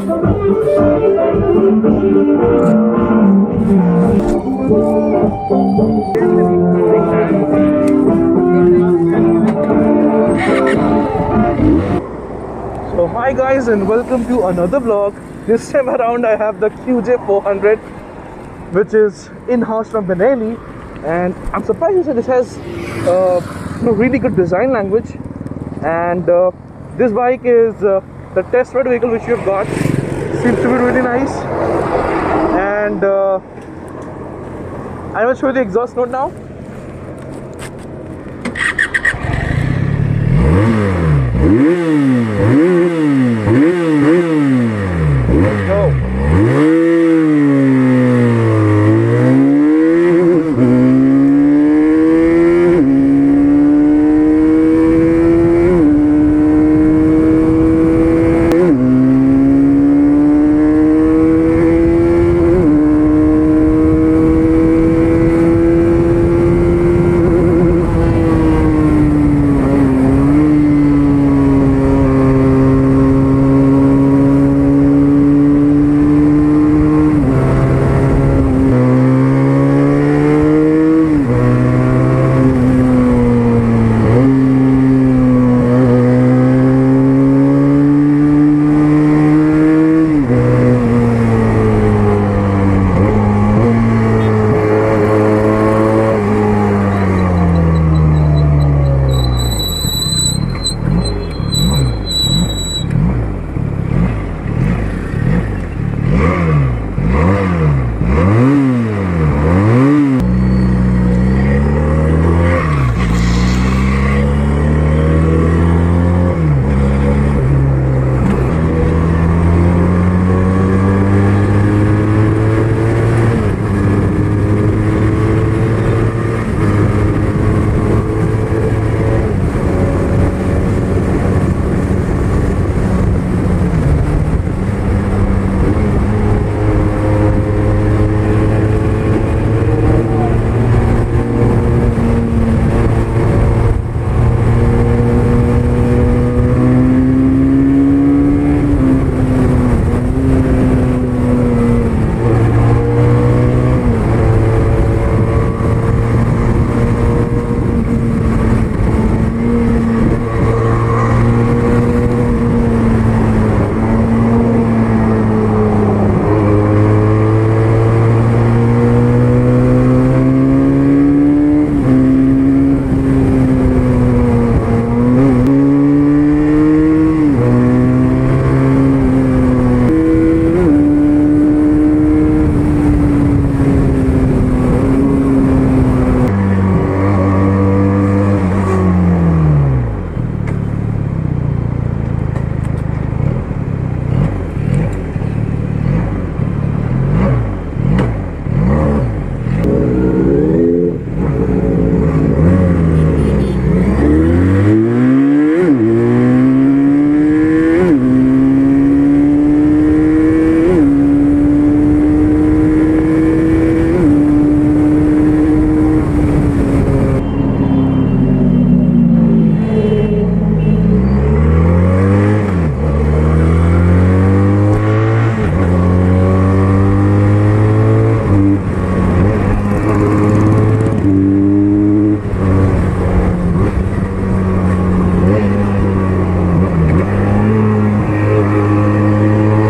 So hi guys, and welcome to another vlog. This time around I have the SRK400, which is in-house from Benelli, and I'm surprised that this has really good design language. And this bike is the test ride vehicle which you've got. Seems to be really nice. And I will show you the exhaust note now.